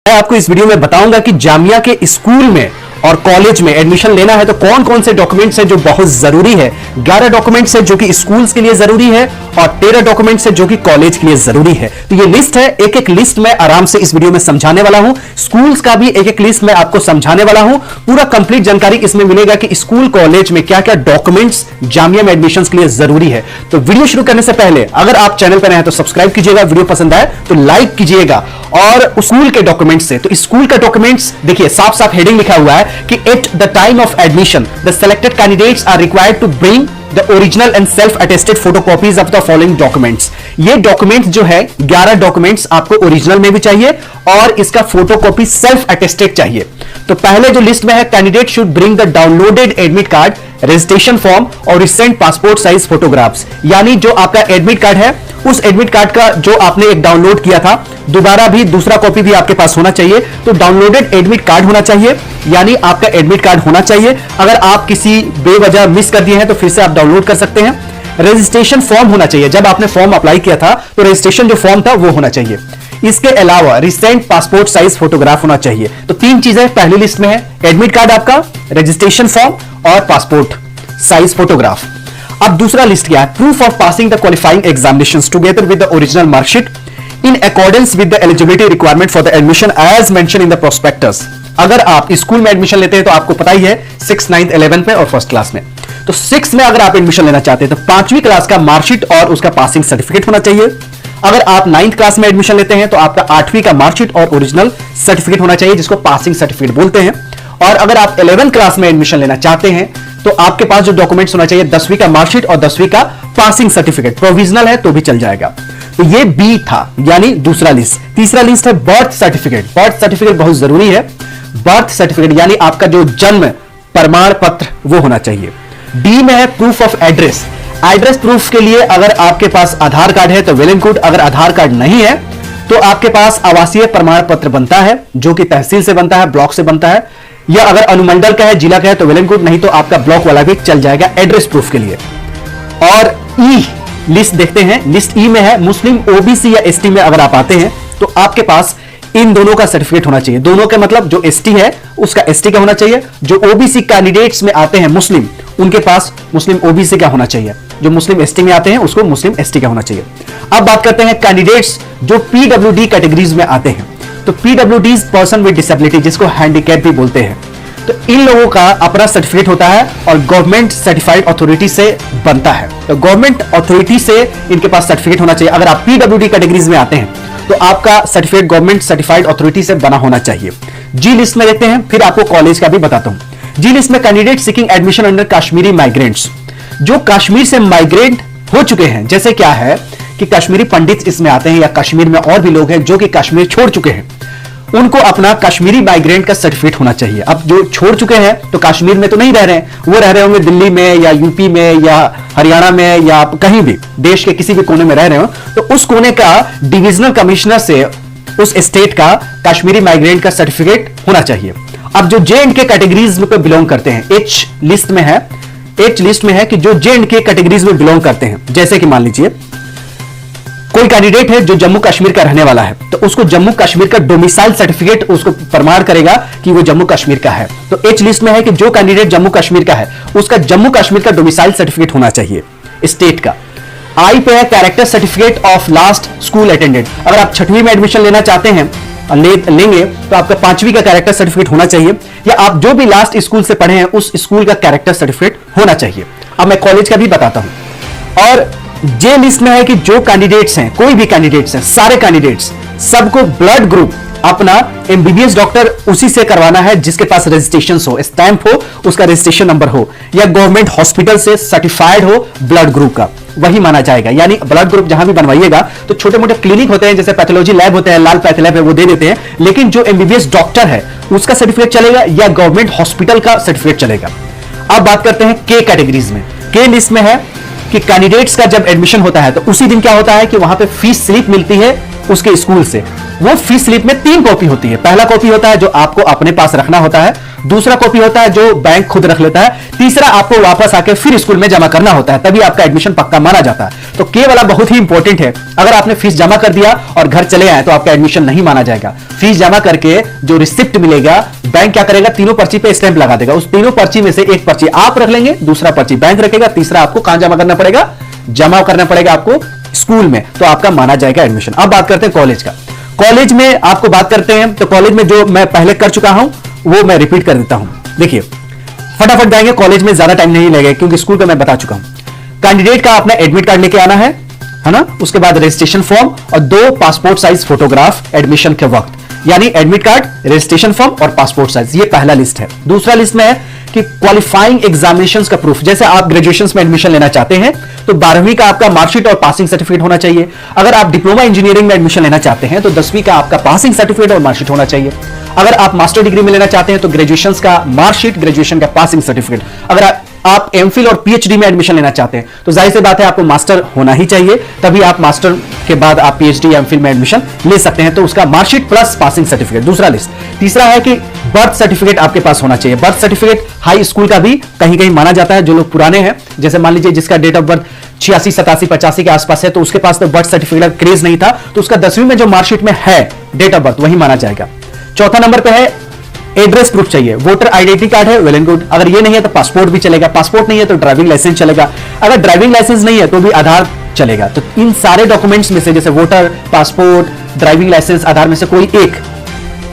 मैं आपको इस वीडियो में बताऊंगा कि जामिया के स्कूल में और कॉलेज में एडमिशन लेना है तो कौन कौन से डॉक्यूमेंट्स हैं जो बहुत जरूरी है। 11 डॉक्यूमेंट्स है जो कि स्कूल्स के लिए जरूरी है और 13 डॉक्यूमेंट्स है जो कि कॉलेज के लिए जरूरी है। तो ये लिस्ट है, एक एक लिस्ट मैं आराम से इस वीडियो में समझाने वाला हूं। स्कूल्स का भी एक एक लिस्ट मैं आपको समझाने वाला हूं। पूरा कंप्लीट जानकारी इसमें मिलेगा कि स्कूल कॉलेज में क्या क्या डॉक्यूमेंट्स जामिया में एडमिशन के लिए जरूरी है। तो वीडियो शुरू करने से पहले अगर आप चैनल पर नए हैं तो सब्सक्राइब कीजिएगा, वीडियो पसंद आए तो लाइक कीजिएगा। और स्कूल के डॉक्यूमेंट्स से, तो स्कूल का डॉक्यूमेंट्स देखिए साफ साफ हेडिंग लिखा हुआ है कि at the time of admission the selected candidates are required to bring the original and self attested photocopies of the following documents. ये डॉक्यूमेंट्स जो है 11 डॉक्यूमेंट्स आपको ओरिजिनल में भी चाहिए और इसका फोटोकॉपी सेल्फ अटेस्टेड चाहिए। तो पहले जो लिस्ट में है, candidate should bring the downloaded admit card, registration form और रिसेंट पासपोर्ट साइज फोटोग्राफ्स। यानी जो आपका एडमिट कार्ड है उस एडमिट कार्ड का जो आपने एक डाउनलोड किया था, दोबारा भी दूसरा कॉपी भी आपके पास होना चाहिए। तो डाउनलोडेड एडमिट कार्ड होना चाहिए, यानी आपका एडमिट कार्ड होना चाहिए। अगर आप किसी बेवजह मिस कर दिए हैं तो फिर से आप डाउनलोड कर सकते हैं। रजिस्ट्रेशन फॉर्म होना चाहिए, जब आपने फॉर्म अप्लाई किया था तो रजिस्ट्रेशन जो फॉर्म था वो होना चाहिए। इसके अलावा रिसेंट पासपोर्ट साइज फोटोग्राफ होना चाहिए। तो 3 चीजें पहली लिस्ट में है, एडमिट कार्ड आपका, रजिस्ट्रेशन फॉर्म और पासपोर्ट साइज फोटोग्राफ। अब दूसरा लिस्ट क्या है, proof of passing the qualifying examinations together with the original marksheet in accordance with the eligibility requirement for the admission as mention in the prospectus. अगर आप school में admission लेते हैं तो आपको पता ही है 6th, 9th, 11th में और फर्स्ट क्लास में। तो 6th में अगर आप एडमिशन लेना चाहते हैं तो 5वीं क्लास का मार्कशीट और उसका पासिंग सर्टिफिकेट होना चाहिए। अगर आप 9th क्लास में एडमिशन लेते हैं तो आपका 8वीं का मार्कशीट और ओरिजिनल सर्टिफिकेट होना चाहिए, जिसको पासिंग सर्टिफिकेट बोलते हैं। और अगर आप 11th क्लास में एडमिशन लेना चाहते हैं तो आपके पास जो डॉक्यूमेंट्स होना चाहिए, 10वीं का मार्कशीट और 10वीं का पासिंग सर्टिफिकेट। प्रोविजनल है तो भी चल जाएगा। तो ये बी था, यानी दूसरा लिस्ट। तीसरा लिस्ट है बर्थ सर्टिफिकेट। बर्थ सर्टिफिकेट बहुत जरूरी है। बर्थ सर्टिफिकेट यानी आपका जो जन्म प्रमाण पत्र वो होना चाहिए। डी में है proof of address. Address proof के लिए अगर आपके पास आधार कार्ड है तो वेल एंड गुड, अगर आधार कार्ड नहीं है तो आपके पास आवासीय प्रमाण पत्र बनता है, जो कि तहसील से बनता है, ब्लॉक से बनता है, या अगर अनुमंडल का है, जिला का है तो वेल एंड गुड, नहीं तो आपका ब्लॉक वाला भी चल जाएगा एड्रेस प्रूफ के लिए। और ई लिस्ट देखते हैं, लिस्ट ई में है मुस्लिम, ओबीसी या एसटी में अगर आप आते हैं तो आपके पास इन दोनों का सर्टिफिकेट होना चाहिए। दोनों के मतलब जो एसटी है उसका एसटी का होना चाहिए, जो ओबीसी कैंडिडेट्स में आते हैं मुस्लिम, उनके पास मुस्लिम ओबीसी का होना चाहिए, जो मुस्लिम एसटी में आते हैं उसको मुस्लिम एसटी का होना चाहिए। अब बात करते हैं कैंडिडेट्स जो पीडब्ल्यूडी कैटेगरीज में आते हैं। तो पीडब्ल्यूडी पर्सन विद डिसेबिलिटी, जिसको हैंडीकैप भी बोलते हैं, तो इन लोगों का अपना सर्टिफिकेट होता है और गवर्नमेंट सर्टिफाइड अथॉरिटी से बनता है। तो गवर्नमेंट अथॉरिटी से इनके पास सर्टिफिकेट होना चाहिए। अगर आप पीडब्ल्यूडी कैटेगरीज में आते हैं तो आपका सर्टिफिकेट गवर्नमेंट सर्टिफाइड अथॉरिटी से बना होना चाहिए। जी लिस्ट में देखते हैं, फिर आपको कॉलेज का भी बताता हूं। जी लिस्ट में candidate seeking admission under Kashmiri migrants, जो कश्मीर से माइग्रेट हो चुके हैं। जैसे क्या है कि कश्मीरी पंडित इसमें आते हैं, या कश्मीर में और भी लोग हैं जो कि कश्मीर छोड़ चुके हैं, उनको अपना कश्मीरी माइग्रेंट का सर्टिफिकेट होना चाहिए। अब जो छोड़ चुके हैं तो कश्मीर में तो नहीं रह रहे हैं, वो रह रहे होंगे दिल्ली में या यूपी में या हरियाणा में या कहीं भी देश के किसी भी कोने में रह रहे हो, तो उस कोने का डिविजनल कमिश्नर से उस स्टेट का कश्मीरी माइग्रेंट का सर्टिफिकेट होना चाहिए। अब जो जे&के कैटेगरीज में बिलोंग करते हैं, एच लिस्ट में है कि जो जे&के कैटेगरीज में बिलोंग करते हैं, जैसे कि मान लीजिए कोई कैंडिडेट है जो जम्मू कश्मीर का रहने वाला है, तो उसको जम्मू कश्मीर का डोमिसाइल सर्टिफिकेट उसको प्रमाण करेगा कि वो जम्मू कश्मीर का है। तो एच लिस्ट में है कि जो कैंडिडेट जम्मू कश्मीर का है उसका जम्मू कश्मीर का डोमिसाइल सर्टिफिकेट होना चाहिए स्टेट का। आई पे है character certificate of last school attended. अगर आप 6वीं में एडमिशन लेना चाहते हैं लेंगे तो आपका 5वीं का कैरेक्टर सर्टिफिकेट होना चाहिए, या आप जो भी लास्ट स्कूल से पढ़े हैं उस स्कूल का कैरेक्टर सर्टिफिकेट होना चाहिए। अब मैं कॉलेज का भी बताता हूं। और जे लिस्ट में है कि जो कैंडिडेट्स हैं, कोई भी कैंडिडेट्स हैं, सारे कैंडिडेट्स, सबको ब्लड ग्रुप अपना एमबीबीएस डॉक्टर उसी से करवाना है जिसके पास रजिस्ट्रेशन हो, स्टैंप हो, उसका रजिस्ट्रेशन नंबर हो, या गवर्नमेंट हॉस्पिटल से सर्टिफाइड हो ब्लड ग्रुप का, वही माना जाएगा। यानी ब्लड ग्रुप जहां भी बनवाइएगा, तो छोटे मोटे क्लिनिक होते हैं जैसे पैथोलॉजी लैब होते हैं, लाल पैथ लैब है, वो दे देते हैं, लेकिन जो एमबीबीएस डॉक्टर है उसका सर्टिफिकेट चलेगा या गवर्नमेंट हॉस्पिटल का सर्टिफिकेट चलेगा। अब बात करते हैं के कैटेगरीज में। के लिस्ट में है कि कैंडिडेट्स का जब एडमिशन होता है तो उसी दिन क्या होता है कि वहां पे फीस स्लिप मिलती है उसके स्कूल से, वो फीस स्लिप में 3 कॉपी होती है। पहला कॉपी होता है जो आपको अपने पास रखना होता है, दूसरा कॉपी होता है जो बैंक खुद रख लेता है, तीसरा आपको वापस आके फिर स्कूल में जमा करना होता है, तभी आपका एडमिशन पक्का माना जाता है। तो के वाला बहुत ही इंपॉर्टेंट है। अगर आपने फीस जमा कर दिया और घर चले आए तो आपका एडमिशन नहीं माना जाएगा। फीस जमा करके जो रिसिप्ट मिलेगा, बैंक क्या करेगा, तीनों पर्ची पे स्टैंप लगा देगा। उस तीनों पर्ची में से एक पर्ची आप रख लेंगे, दूसरा पर्ची बैंक रखेगा, तीसरा आपको कहां जमा करना पड़ेगा, जमा करना पड़ेगा आपको स्कूल में, तो आपका माना जाएगा एडमिशन। अब बात करते हैं कॉलेज का। कॉलेज में आपको बात करते हैं तो कॉलेज में जो मैं पहले कर चुका हूं वो मैं रिपीट कर देता हूं। देखिए फटाफट जाएंगे, कॉलेज में ज्यादा टाइम नहीं लगेगा क्योंकि स्कूल का मैं बता चुका हूं। कैंडिडेट का अपना एडमिट कार्ड लेके आना है ना, उसके बाद रजिस्ट्रेशन फॉर्म और 2 पासपोर्ट साइज फोटोग्राफ एडमिशन के वक्त, यानी एडमिट कार्ड, रजिस्ट्रेशन फॉर्म और पासपोर्ट साइज, ये पहला लिस्ट है। दूसरा लिस्ट में है कि क्वालिफाइंग एग्जामिनेशंस का प्रूफ, जैसे आप ग्रेजुएशन में एडमिशन लेना चाहते हैं तो 12वीं का आपका मार्कशीट और पासिंग सर्टिफिकेट होना चाहिए। अगर आप डिप्लोमा इंजीनियरिंग में एडमिशन लेना चाहते हैं तो 10वीं का आपका पासिंग सर्टिफिकेट और मार्कशीट होना चाहिए। अगर आप मास्टर डिग्री में लेना चाहते हैं तो ग्रेजुएशन का मार्कशीट, ग्रेजुएशन का पासिंग सर्टिफिकेट। अगर आप एमफिल और पीएचडी में एडमिशन लेना चाहते हैं तो जाहिर सी बात है आपको मास्टर होना ही चाहिए, तभी आप मास्टर के बाद आप पीएचडी एमफिल में एडमिशन ले सकते हैं। तो उसका मार्कशीट प्लस पासिंग सर्टिफिकेट, दूसरा लिस्ट। तीसरा है कि बर्थ सर्टिफिकेट आपके पास होना चाहिए। बर्थ सर्टिफिकेट हाई स्कूल का भी कहीं कहीं माना जाता है। जो लोग पुराने हैं, जैसे मान लीजिए जिसका डेट ऑफ बर्थ 86, 87, 85 के आसपास है, तो उसके पास तो बर्थ सर्टिफिकेट का क्रेज नहीं था, तो उसका 10वीं में जो मार्कशीट में है डेट ऑफ बर्थ वही माना जाएगा। चौथा नंबर पे है एड्रेस प्रूफ चाहिए। वोटर आइडेंटिटी कार्ड है, वेल एंड गुड। अगर ये नहीं है तो पासपोर्ट भी चलेगा, पासपोर्ट नहीं है तो ड्राइविंग लाइसेंस चलेगा, अगर ड्राइविंग लाइसेंस नहीं है तो भी आधार चलेगा। तो इन सारे डॉक्यूमेंट्स में से, जैसे वोटर, पासपोर्ट, ड्राइविंग लाइसेंस, आधार में से कोई एक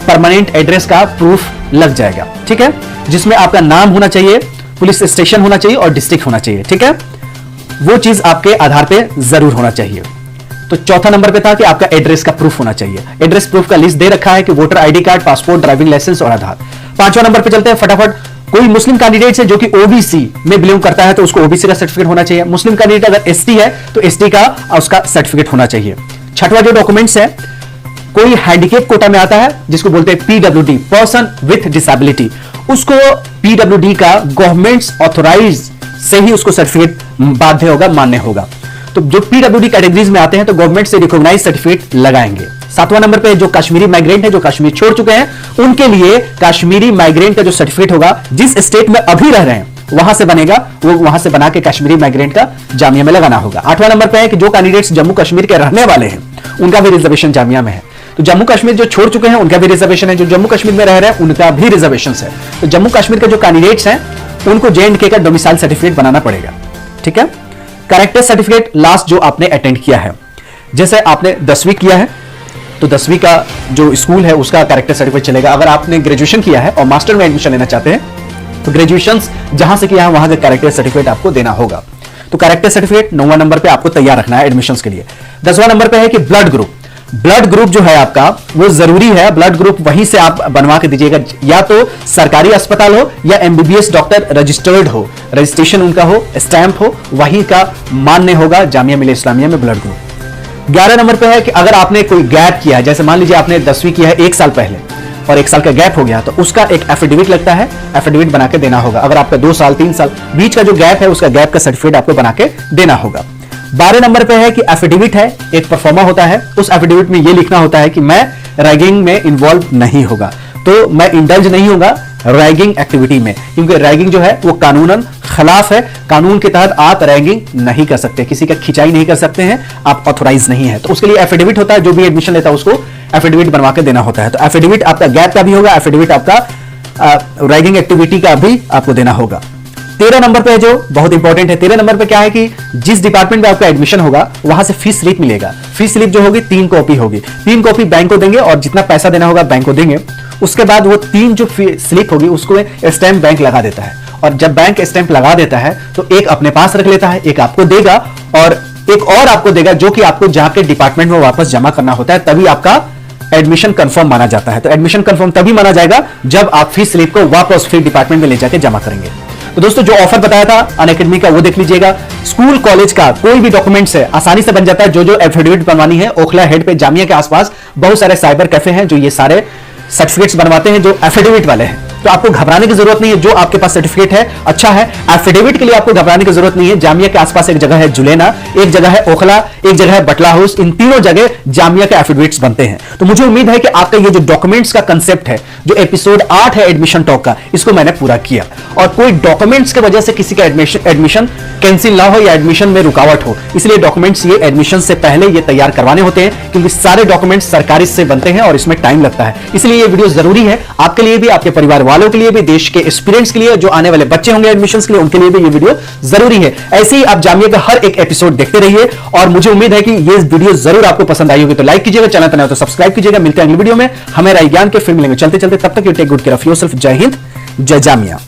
परमानेंट एड्रेस का प्रूफ लग जाएगा, ठीक है, जिसमें आपका नाम होना चाहिए, पुलिस स्टेशन होना चाहिए और डिस्ट्रिक्ट होना चाहिए, ठीक है। वो चीज आपके आधार पे जरूर होना चाहिए। तो चौथा नंबर पे था कि आपका एड्रेस का प्रूफ होना चाहिए। एड्रेस प्रूफ का लिस्ट दे रखा है कि voter ID card, passport, driving licence और आधार। 5वां नंबर पे चलते हैं फटाफट। कोई मुस्लिम कैंडिडेट है जो कि ओबीसी में बिलोंग करता है तो उसको ओबीसी का सर्टिफिकेट होना चाहिए। मुस्लिम कैंडिडेट अगर एसटी है तो एसटी का उसका सर्टिफिकेट होना चाहिए। 6वां जो डॉक्यूमेंट्स है, कोई हैंडीकेप कोटा में आता है जिसको बोलते हैं पीडब्ल्यूडी, पर्सन विथ डिसेबिलिटी, उसको पीडब्ल्यूडी का गवर्नमेंट ऑथोराइज से ही उसको सर्टिफिकेट बाध्य होगा, मान्य होगा। तो जो पीडब्ल्यूडी कैटेगरीज में आते हैं तो गवर्नमेंट से रिकॉग्नाइज सर्टिफिकेट लगाएंगे। 7वां नंबर पे जो कश्मीरी माइग्रेंट है, जो कश्मीर छोड़ चुके हैं, उनके लिए कश्मीरी माइग्रेंट का जो सर्टिफिकेट होगा, जिस स्टेट में अभी रह रहे हैं वहां से बनेगा, वो वहां से बना के कश्मीरी माइग्रेंट का जामिया में लगाना होगा। 8वां नंबर पे है कि जो कैंडिडेट्स जम्मू कश्मीर के रहने वाले हैं उनका भी रिजर्वेशन जामिया में है। तो जम्मू कश्मीर जो छोड़ चुके हैं उनका भी रिजर्वेशन है, जो जम्मू कश्मीर में रह रहे हैं उनका भी रिजर्वेशन है। तो जम्मू कश्मीर के जो कैंडिडेट्स हैं उनको जेएंडके का डोमिसाइल सर्टिफिकेट बनाना पड़ेगा, ठीक है। कैरेक्टर सर्टिफिकेट लास्ट जो आपने अटेंड किया है, जैसे आपने 10वीं किया है तो 10वीं का जो स्कूल है उसका कैरेक्टर सर्टिफिकेट चलेगा। अगर आपने ग्रेजुएशन किया है और मास्टर में एडमिशन लेना चाहते हैं तो ग्रेजुएशन जहां से किया है वहां का कैरेक्टर सर्टिफिकेट आपको देना होगा। तो कैरेक्टर सर्टिफिकेट 9वां नंबर पे आपको तैयार रखना है एडमिशंस के लिए। 10वां नंबर पे है कि ब्लड ग्रुप। ब्लड ग्रुप जो है आपका वो जरूरी है। ब्लड ग्रुप वहीं से आप बनवा के दीजिएगा, या तो सरकारी अस्पताल हो या एमबीबीएस डॉक्टर रजिस्टर्ड हो, रजिस्ट्रेशन उनका हो, स्टैंप हो, वहीं का मान्य होगा जामिया मिलिया इस्लामिया में ब्लड ग्रुप। 11 नंबर पे है कि अगर आपने कोई गैप किया है, जैसे मान लीजिए आपने 10वीं किया है 1 साल पहले और 1 साल का गैप हो गया, तो उसका एक एफिडेविट लगता है, एफिडेविट बना के देना होगा। अगर आपका 2 साल 3 साल बीच का जो गैप है उसका गैप का सर्टिफिकेट आपको बना के देना होगा। 12 नंबर पे है कि एफिडेविट है, एक परफॉर्मा होता है, उस एफिडेविट में यह लिखना होता है कि मैं रैगिंग में इन्वॉल्व नहीं होगा, तो मैं इंडल्ज नहीं होगा रैगिंग एक्टिविटी में, क्योंकि रैगिंग जो है वो कानूनन खिलाफ है। कानून के तहत आप रैगिंग नहीं कर सकते, किसी का खिंचाई नहीं कर सकते हैं, आप ऑथोराइज नहीं है। तो उसके लिए एफिडेविट होता है, जो भी एडमिशन लेता है उसको एफिडेविट बनवा के देना होता है। तो एफिडेविट आपका गैप का भी होगा, एफिडेविट आपका रैगिंग एक्टिविटी का भी आपको देना होगा। 13 नंबर पे जो बहुत इंपॉर्टेंट है, 13 नंबर पे क्या है कि जिस डिपार्टमेंट में आपका एडमिशन होगा वहां से फीस स्लिप मिलेगा। फीस स्लिप जो होगी 3 कॉपी होगी, 3 कॉपी बैंक को देंगे और जितना पैसा देना होगा बैंक को देंगे। उसके बाद वो 3 जो स्लिप होगी उसको स्टैंप बैंक लगा देता है, और जब बैंक स्टैंप लगा देता है तो एक अपने पास रख लेता है, एक आपको देगा और एक और आपको देगा, जो कि आपको जाके डिपार्टमेंट में वापस जमा करना होता है, तभी आपका एडमिशन कंफर्म माना जाता है। तो एडमिशन कंफर्म तभी माना जाएगा जब आप फीस स्लिप को वापस फिर डिपार्टमेंट में ले जाके जमा करेंगे। तो दोस्तों जो ऑफर बताया था अनअकैडमी का वो देख लीजिएगा। स्कूल कॉलेज का कोई भी डॉक्यूमेंट्स है आसानी से बन जाता है। जो एफिडेविट बनवानी है, ओखला हेड पे जामिया के आसपास बहुत सारे साइबर कैफे हैं जो ये सारे सर्टिफिकेट्स बनवाते हैं जो एफिडेविट वाले हैं, तो आपको घबराने की जरूरत नहीं है। जो आपके पास सर्टिफिकेट है अच्छा है, एफिडेविट के लिए आपको घबराने की जरूरत नहीं है। जामिया के आसपास एक जगह है जुलेना, एक जगह है ओखला, एक जगह है बटला हाउस, इन तीनों जगह जामिया के एफिडेविट्स बनते हैं। तो मुझे उम्मीद है कि आपका ये जो डॉक्यूमेंट्स का कंसेप्ट है, जो एपिसोड 8 है एडमिशन टॉक का, इसको मैंने पूरा किया और कोई डॉक्यूमेंट्स की वजह से किसी का एडमिशन कैंसिल ना हो या एडमिशन में रुकावट हो, इसलिए डॉक्यूमेंट्स ये एडमिशन से पहले ये तैयार करवाने होते हैं, क्योंकि सारे डॉक्यूमेंट्स सरकारी से बनते हैं और इसमें टाइम लगता है। इसलिए ये वीडियो जरूरी है आपके लिए भी, आपके परिवार वालों के लिए भी, देश के एस्पिरेंट्स के लिए, जो आने वाले बच्चे होंगे एडमिशंस के लिए, उनके लिए भी ये वीडियो जरूरी है। ऐसे ही आप जामिया का हर एक एपिसोड देखते रहिए और मुझे उम्मीद है कि ये वीडियो जरूर आपको पसंद आई होगी। तो लाइक कीजिएगा, चैनल पर नए हो तो सब्सक्राइब कीजिएगा। मिलते हैं अगली वीडियो में हमें राय ज्ञान के, फिर मिलेंगे। चलते चलते तब तक you take good care of yourself. जय हिंद, जय जामिया।